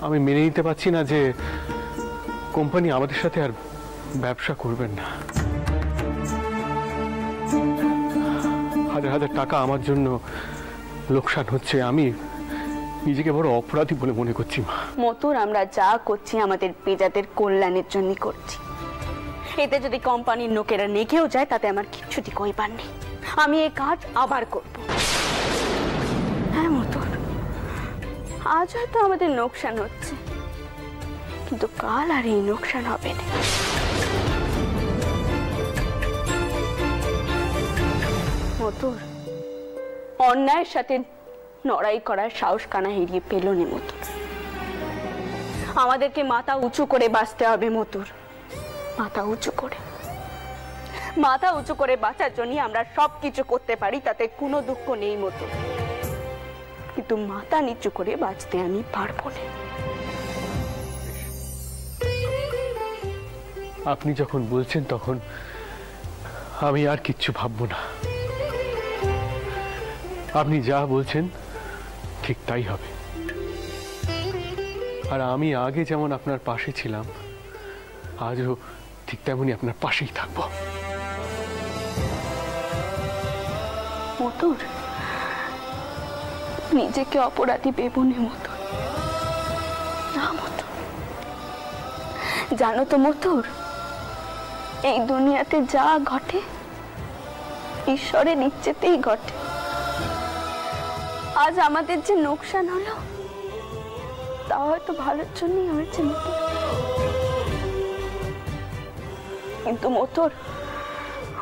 আমি মেনে নিতে পারছি না যে কোম্পানি আমাদের সাথে আর ব্যবসা করবেন না। হাজার হাজার টাকা আমার জন্য লোকসান হচ্ছে। আমি নিজেকে বড় অপরাধী বলে মনে করছি মা। মতুর, আমরা যা করছি আমাদের পেজাদের কল্যাণের জন্য করছি। এতে যদি কোম্পানির লোকেরা নেগেও যায় তাতে আমার কিচ্ছুটি কইবার নেই। আমি এই কাজ আবার করব। হ্যাঁ মতুর, আজ হয়তো আমাদের লোকসান হচ্ছে, কিন্তু কাল আর এই লোকসান হবে না। মতুর, অন্যায়ের সাথে লড়াই করার সাহস কানা হেরিয়ে পেল না মতুর। আমাদেরকে মাথা উঁচু করে বাঁচতে হবে মতুর। মাথা উঁচু করে বাঁচার জন্য আমরা সবকিছু করতে পারি, তাতে কোনো দুঃখ নেই মতুর, কিন্তু মাথা নিচু করে বাঁচতে আমি পারবো না। আপনি যখন বলছেন তখন আমি আর কিচ্ছু ভাববো না। আপনি যা বলছেন ঠিক তাই হবে। আর আমি আগে যেমন আপনার পাশে ছিলাম, আজও ঠিক তেমনই আপনার পাশেই থাকবো। মতুর, নিজেকে অপরাধী ভেবো না মতুর। না মতুর, জানো তো মতুর, এই দুনিয়াতে যা ঘটে ঈশ্বরের ইচ্ছেতেই ঘটে। আজ আমাদের যে লোকসান হলো তা হয়তো ভালোর জন্যই হয়েছে মতুর। কিন্তু মতুর,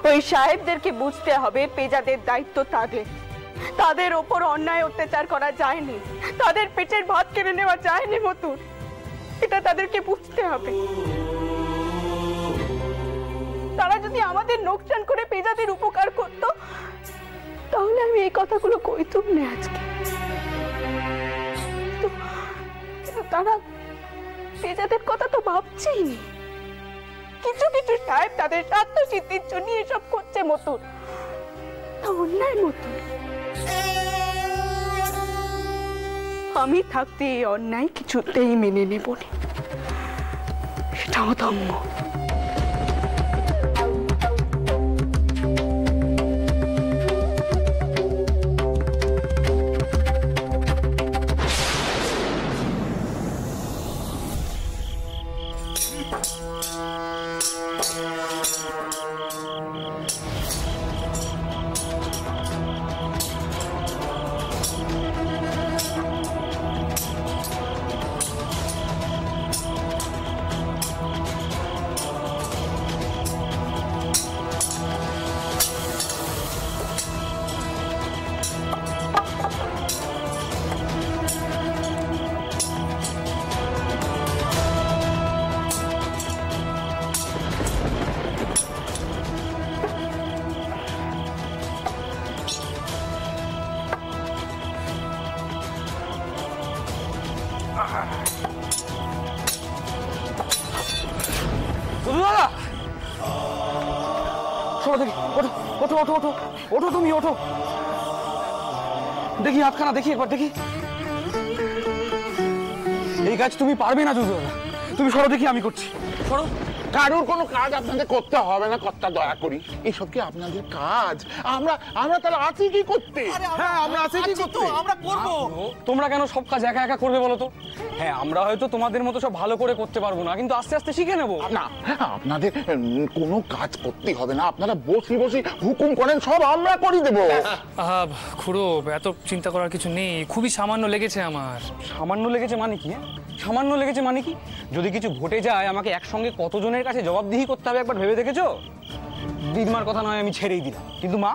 ওই সাহেবদেরকে বুঝতে হবে পেজাদের দায়িত্ব তাদের। তাদের ওপর অন্যায় অত্যাচার করা যায়নি, তাদের পেটের ভাত কেড়ে নেওয়া যায়নি মতুর। এটা তাদেরকে বুঝতে হবে। তারা যদি আমাদের লোকসান করে পেজাদের উপকার করত তাহলে আমি এই কথাগুলো কইতুম না আজকে। তারা পেজাদের কথা তো ভাবছেই নি। কিছু কিছু সাহেব তাদের স্বার্থ সিদ্ধির জন্য এসব করছে মতুর। তা অন্যায় মতুর। আমি থাকতে এই অন্যায় কিছুতেই মেনে নেব না, সেটাও ধম্ম। ওঠো তুমি, ওঠো দেখি হাতখানা, দেখি একবার দেখি। এই কাজ তুমি পারবে না দুধওয়ালা, তুমি সরো দেখি, আমি করছি। সরো। কারোর কোনো কাজ আপনাদের করতে হবে না কর্তা, দয়া করি। এসব কি আপনাদের কাজ? আমরা তাহলে আছি কি করতে? হ্যাঁ, আমরা আছি কি করতে, আমরা করব। তোমরা কেন সব কাজ একা একা করবে বলো তো? হ্যাঁ, আমরা হয়তো তোমাদের মতো সব ভালো করে করতে পারবো না, কিন্তু আস্তে আস্তে শিখে নেবো। না, আপনাদের কোনো কাজ করতে হবে না। আপনারা বসে বসে হুকুম করেন, সব আমরা করে দেবো। খুড়ো, এত চিন্তা করার কিছু নেই, খুবই সামান্য লেগেছে আমার। সামান্য লেগেছে মানে কি? সামান্য লেগেছে মানে কি? যদি কিছু ঘটে যায় আমাকে একসঙ্গে কতজনের কাছে জবাবদিহি করতে হবে একবার ভেবে দেখেছো? দিদিমার কথা নয় আমি ছেড়েই দিলাম, কিন্তু মা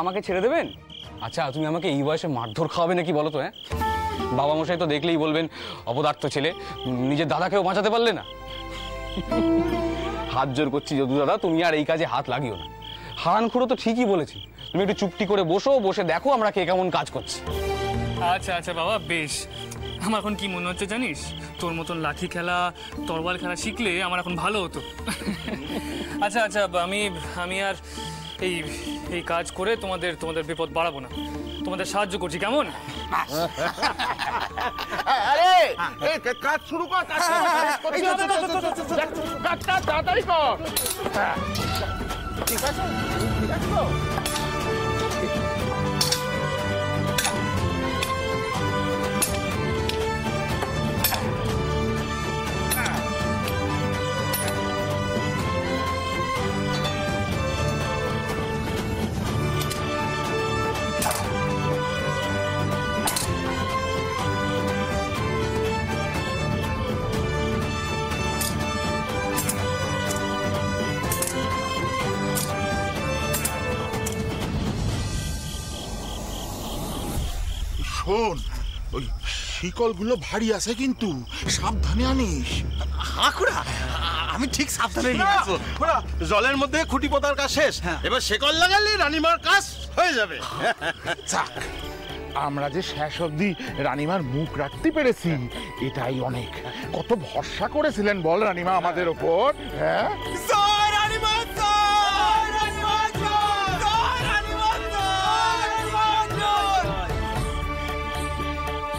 আমাকে ছেড়ে দেবেন? আচ্ছা, তুমি আমাকে এই বয়সে মারধর খাওয়াবে নাকি বলো তো? হ্যাঁ, বাবা মশাই তো দেখলেই বলবেন অপদার্থ ছেলে, নিজের দাদাকেও বাঁচাতে পারলে না। হাত জোর করছি যদু দাদা, তুমি আর এই কাজে হাত লাগিও না। হারান খুড়ো তো ঠিকই বলেছি, তুমি একটু চুপটি করে বসে দেখো আমরা কে কেমন কাজ করছি। আচ্ছা আচ্ছা বাবা, বেশ। আমার এখন কি মনে হচ্ছে জানিস, তোর মতন লাঠি খেলা তরোয়াল খেলা শিখলে আমার এখন ভালো হতো। আচ্ছা আচ্ছা, আমি আর এই কাজ করে তোমাদের বিপদ বাড়াবো না, তোমাদের সাহায্য করছি, কেমন? আরে এই কাজ শুরু কর, কাজটা তাড়াতাড়ি কর। হ্যাঁ ঠিক আছে, ঠিক আছে তো? শোন, ওই শিকলগুলো ভারী আছে কিন্তু সাবধানে আনিস। হাঁকুড়া, আমি ঠিক সাবধানে নিয়ে আসবো। জলের মধ্যে খুঁটি পোতার কাজ শেষ, এবার শেকল লাগালে রানীমার কাজ হয়ে যাবে। যাক, আমরা যে শেষ অবধি রানীমার মুখ রাখতে পেরেছি এটাই অনেক। কত ভরসা করেছিলেন বল রানীমা আমাদের ওপর। হ্যাঁ,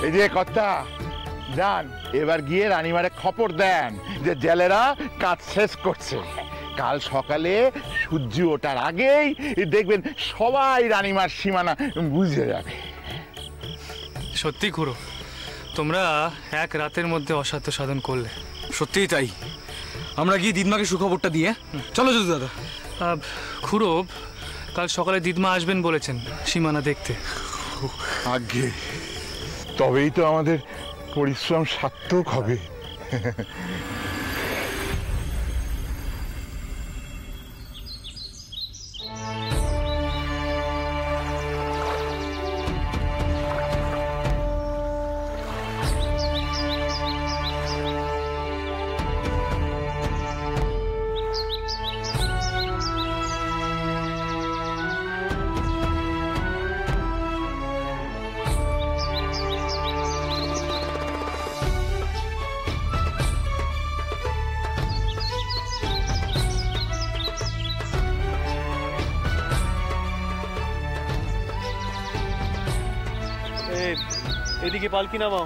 এই যে কর্তা যান, এবার গিয়ে রানীমারে খবর দেন যে জেলেরা কাজ শেষ করছে। কাল সকালে সূর্য ওঠার আগেই দেখবেন সবাই রানীমার সীমানা বুঝে যাবে। সত্যি খুড়ো, তোমরা এক রাতের মধ্যে অসাধ্য সাধন করলে। সত্যিই তাই। আমরা গিয়ে দিদমাকে সুখবরটা দিয়ে চলো যদু দাদা। খুড়ো, কাল সকালে দিদমা আসবেন বলেছেন সীমানা দেখতে। আগে তবেই তো আমাদের পরিশ্রম সার্থক হবে। এদিকে পালকি নামাও।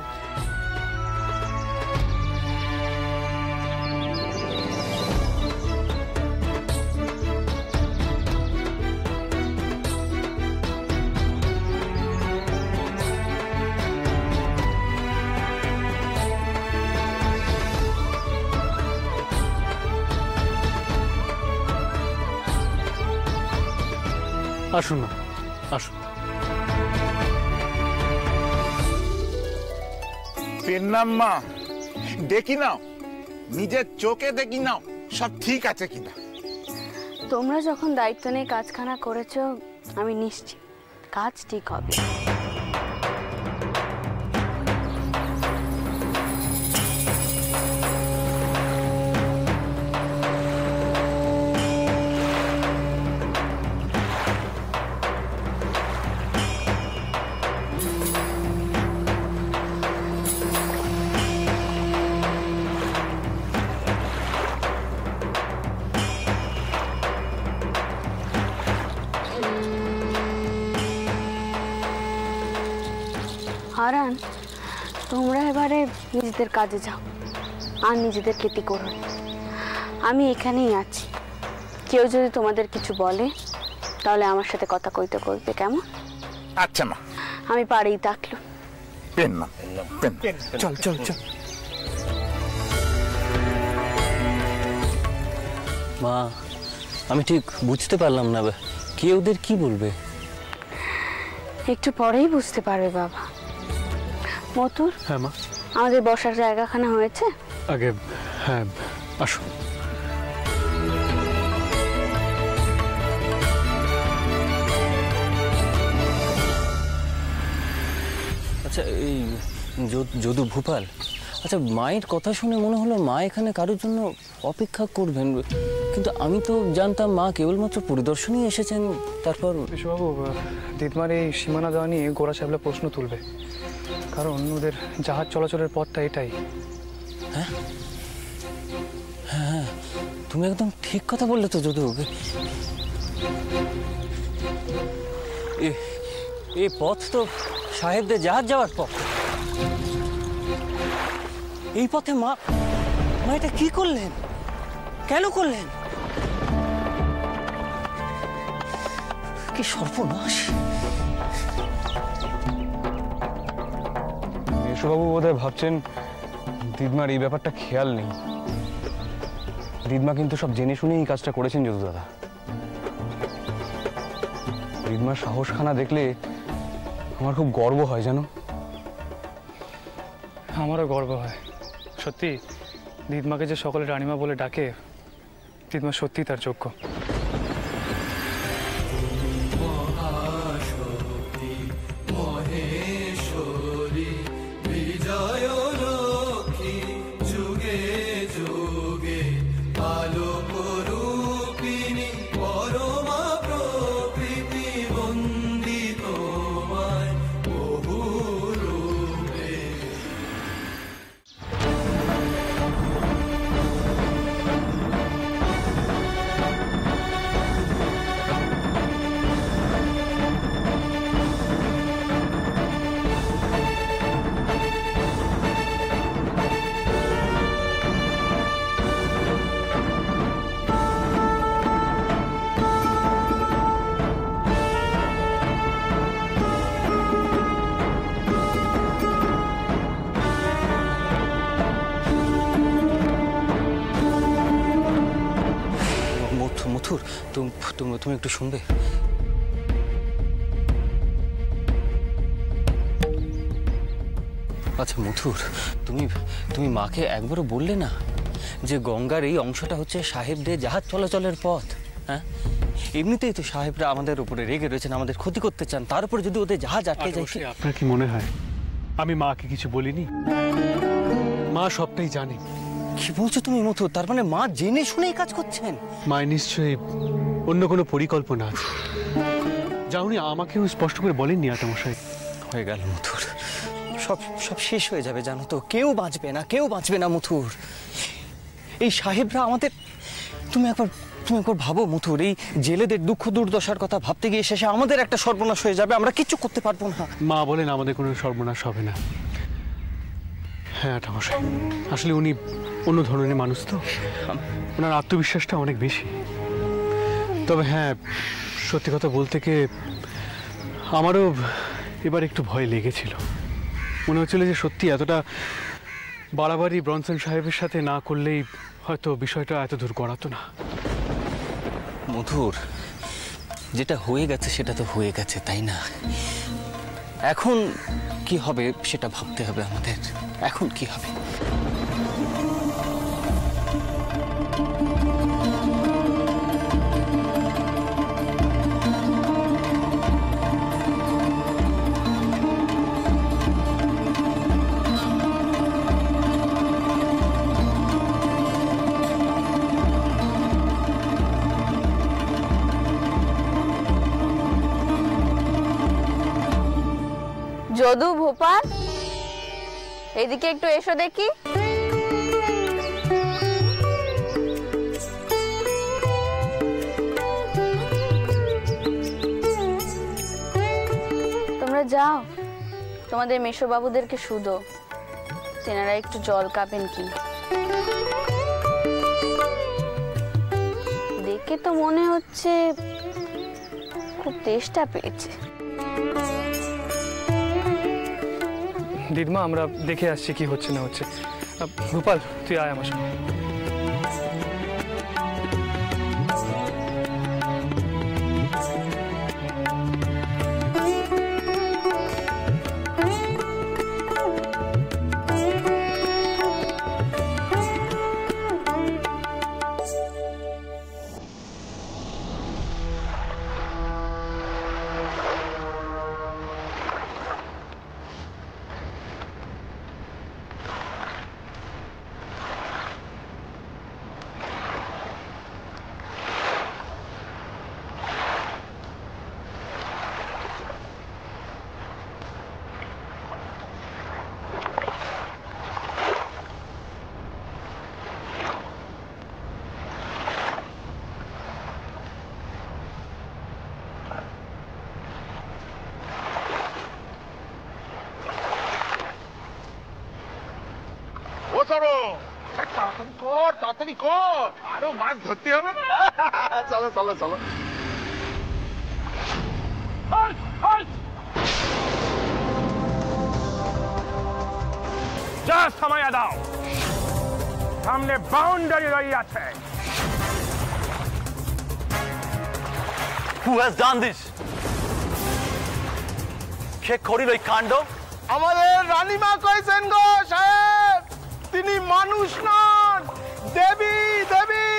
আসুন না, আসুন। পেন্নাম্মা, দেখি নাও, নিজের চোখে দেখি নাও সব ঠিক আছে কিনা। তোমরা যখন দায়িত্ব নিয়ে কাজখানা করেছো, আমি নিশ্চিত কাজ ঠিক হবে। হারান, তোমরা এবারে নিজেদের কাজে যাও আর নিজেদের ক্ষতি করো। আমি এখানেই আছি। কেউ যদি তোমাদের কিছু বলে তাহলে আমার সাথে কথা কইতে করবে, কেমন? আচ্ছা মা, আমি পারেই থাকলো। পেন্নাম, চল চল চল। মা, আমি ঠিক বুঝতে পারলাম না কে ওদের কি বলবে। একটু পরেই বুঝতে পারবে বাবা। মতুর, হ্যাঁ মা, আমাদের বসার জায়গাখানা হয়েছে? আগে হ্যাঁ, আসো। আচ্ছা, এই যদু ভূপাল, আচ্ছা মায়ের কথা শুনে মনে হলো মা এখানে কারোর জন্য অপেক্ষা করবেন, কিন্তু আমি তো জানতাম মা কেবলমাত্র পরিদর্শনই এসেছেন। তারপর বিশ্ববাবু, দিদমার এই সীমানা দেওয়া নিয়ে গোরা সাহেবরা প্রশ্ন তুলবে, কারণ ওদের জাহাজ চলাচলের পথটা এটাই। হ্যাঁ হ্যাঁ, তুমি একদম ঠিক কথা বললে তো যদু। এই পথ তো সাহেবদের জাহাজ যাওয়ার পথ। এই পথে মা মা এটা কি করলেন? কেন করলেন? কি সর্বনাশ! মেশোবাবু বোধহয় ভাবছেন দিদমার এই ব্যাপারটা খেয়াল নেই। দিদমা কিন্তু সব জেনে শুনেই এই কাজটা করেছেন যদু দাদা। দিদমার সাহসখানা দেখলে আমার খুব গর্ব হয় জানো। আমারও গর্ব হয় সত্যি। দিদমাকে যে সকলে রানীমা বলে ডাকে, দিদমা সত্যি তার যোগ্য। মথুর, তুমি একটু শুনবে? আচ্ছা মথুর, তুমি মাকে একবারও বললে না যে গঙ্গার এই অংশটা হচ্ছে সাহেবদের জাহাজ চলাচলের পথ? হ্যাঁ, এমনিতেই তো সাহেবরা আমাদের উপরে রেগে রয়েছেন, আমাদের ক্ষতি করতে চান, তার উপরে যদি ওদের জাহাজ আটকে যায়। আপনার কি মনে হয় আমি মাকে কিছু বলিনি? মা সবটাই জানে। কি বলছো তুমি মথুর? তার মানে মা জেনে শুনে এই কাজ করছেন? মায়ের নিশ্চয়ই অন্য কোনো পরিকল্পনা আছে, যা উনি আমাকেও স্পষ্ট করে বলেননি আটামশাই। হয়ে গেল মথুর, সব শেষ হয়ে যাবে জানো তো। কেউ বাঁচবে না মথুর। এই সাহেবরা আমাদের, তুমি একবার ভাবো মথুর, এই জেলেদের দুঃখ দুর্দশার কথা ভাবতে গিয়ে শেষে আমাদের একটা সর্বনাশ হয়ে যাবে, আমরা কিচ্ছু করতে পারবো না। মা বলেন আমাদের কোনো সর্বনাশ হবে না। হ্যাঁ আটামশাই, আসলে উনি অন্য ধরনের মানুষ তো, ওনার আত্মবিশ্বাসটা অনেক বেশি। তবে হ্যাঁ, সত্যি কথা বলতে গিয়ে আমারও এবার একটু ভয় লেগেছিল। মনে হচ্ছিল যে সত্যি এতটা বাড়াবাড়ি ব্রনসন সাহেবের সাথে না করলেই হয়তো বিষয়টা এত দূর গড়াতো না। মধুর, যেটা হয়ে গেছে সেটা তো হয়ে গেছে, তাই না? এখন কি হবে সেটা ভাবতে হবে আমাদের। এখন কি হবে? যদু, ভোপাল, এদিকে একটু এসো দেখি। তোমরা যাও, তোমাদের মেশোবাবুদেরকে শুধো, তেনারা একটু জল খাবেন কিনা। দেখে তো মনে হচ্ছে খুব তেষ্টা পেয়েছে। দিদমা, আমরা দেখে আসছি কি হচ্ছে না হচ্ছে। গোপাল, তুই আয় আমার সঙ্গে। তোরো তাড়াতাড়ি কর, তাড়াতাড়ি কর, আরো মাছ ধরতে হবে না। চলো চলো চলো। যা সময় দাও, সামনে বাউন্ডারি রয়ে আছে। Who has done this? কে করিল এই কাণ্ড? আমাদের রানীমা কইছেন গো সাহেব, তিনি মানুষ নন, দেবী দেবী।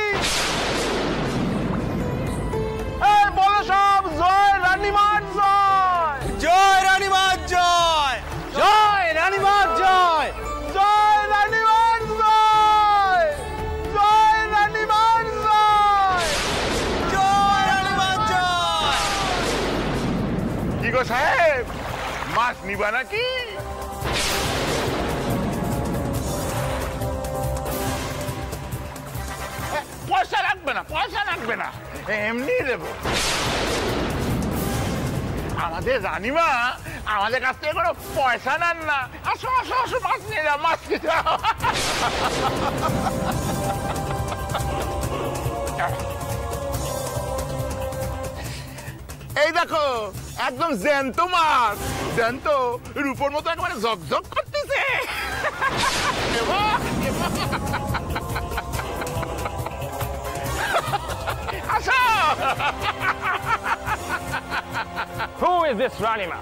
এই বলো সব, জয় রানীমার জয়, জয় রানীমার জয়, জয় রানীমার জয়, জয় রানীমার জয়, জয় রানীমার জয়, জয় রানীমার জয়। কি গো সাহেব, মাছ নিবা নাকি? পয়সা লাগবে না, পয়সা লাগবে না, এমনি দেবো। আমাদের রানীমা আমাদের কাছ থেকে কোনো পয়সা নেন না। আসো আসো আসো, মাছ নিয়ে যাও, মাছ নিয়ে যাও। এই দেখো, একদম জ্যান্ত মাছ, জ্যান্ত, রূপোর মতো একেবারে ঝকঝক করতেছে। আসো। Who is this রানীমা?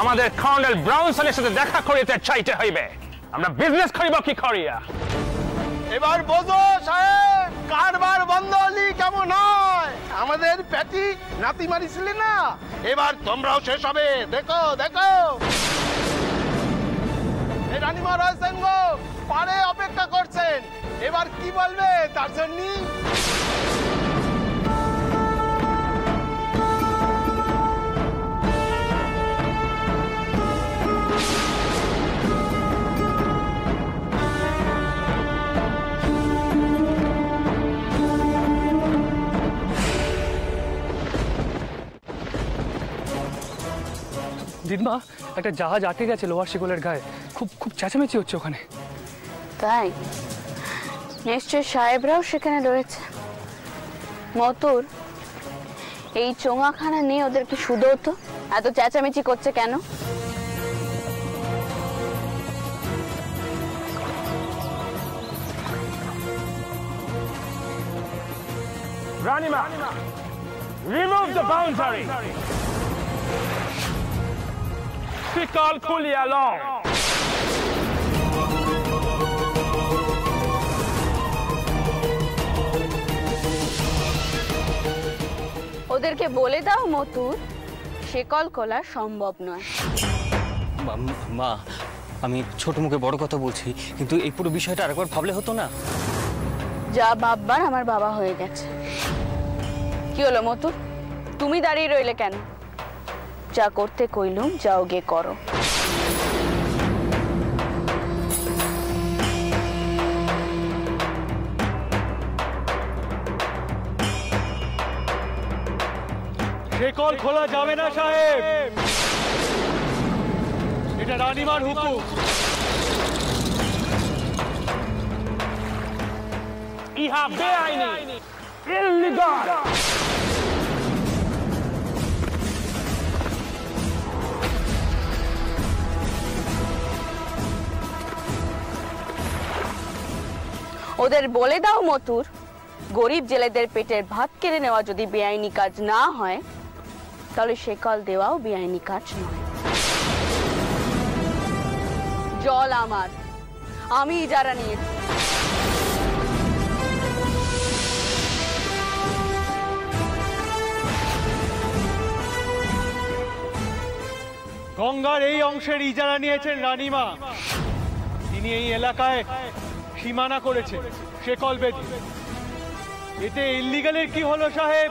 আমাদের কর্নেল ব্রাউনসনের সাথে দেখা করিতে চাইতে হইবে। আমরা বিজনেস করিব কি করিয়া? এবার বোঝো সাহেব, কারবার বন্ধ হলি কেমন হয়। আমাদের পেটি নাতি মারিছিলি না, এবার তোমরাও শেষ হবে। দেখো দেখো, এই রানীমা রয়েছেন গো, পারে অপেক্ষা করছেন। এবার কি বলবে তার জন্য? দিদমা, একটা জাহাজ আটকে গেছে লোহার শিকলের গায়ে, খুব খুব চেঁচামেচি হচ্ছে ওখানে। তাই নিশ্চয় সাহেবরাও সেখানে রয়েছে। মতুর, এই চোঙাখানা নিয়ে ওদেরকে শুধোতো, এত চেঁচামেচি করছে কেন? রানীমা, remove the boundary. শিকল খুলিয়া লও। ওদেরকে বলে দাও মতুর, শিকল খোলা সম্ভব নয়। মা, আমি ছোট মুখে বড় কথা বলছি, কিন্তু এই পুরো বিষয়টা আরেকবার ভাবলে হতো না? যা ভাববার আমার বাবা হয়ে গেছে। কি হলো মতুর, তুমি দাঁড়িয়ে রইলে কেন? যা করতে কইলুম যাও গে করো। শিকল খোলা যাবে না সাহেব, এটা রানীমার হুকুম। ইহা বেআইনি, ইল্লিগাল। ওদের বলে দাও মতুর, গরিব জেলেদের পেটের ভাত কেড়ে নেওয়া যদি বেআইনি কাজ না হয়, তাহলে শিকল দেওয়াও বেআইনি কাজ নয়। জল আমার, আমি ইজারা নিয়েছি। গঙ্গার এই অংশের ইজারা নিয়েছেন রানীমা। তিনি এই এলাকায় সীমানা করেছেন শিকল বেঁধে। এতে ইল্লিগালের কি হলো সাহেব?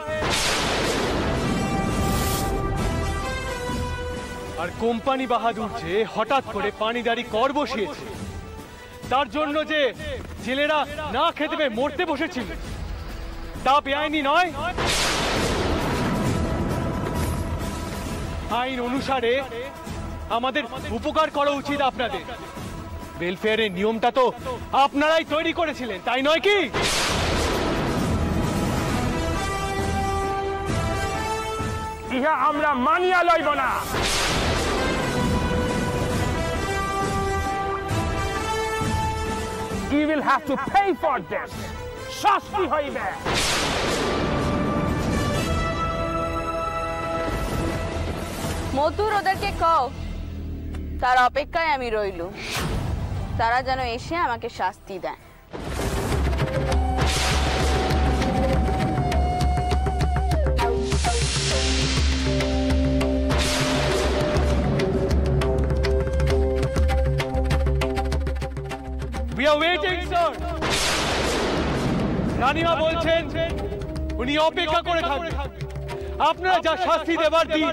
আর কোম্পানি বাহাদুর যে হঠাৎ করে পানিদারি কর বসিয়েছে, তার জন্য যে জেলেরা না খেতে পেয়ে মরতে বসেছিল, তা বেআইনি নয়। আইন অনুসারে আমাদের উপকার করা উচিত আপনাদের। ওয়েলফেয়ারের নিয়মটা তো আপনারাই তৈরি করেছিলেন, তাই নয় কি? ইহা আমরা মানিয়া লইব না। You will have to pay for this. শাস্তি হইবে। মধুর ওদেরকে কও, তার অপেক্ষায় আমি রইলু। তারা যেন এসে আমাকে শাস্তি দেয়। We are waiting, sir. রানীমা বলছেন উনি অপেক্ষা করে থাকবেন, আপনারা যা শাস্তি দেবার দিন।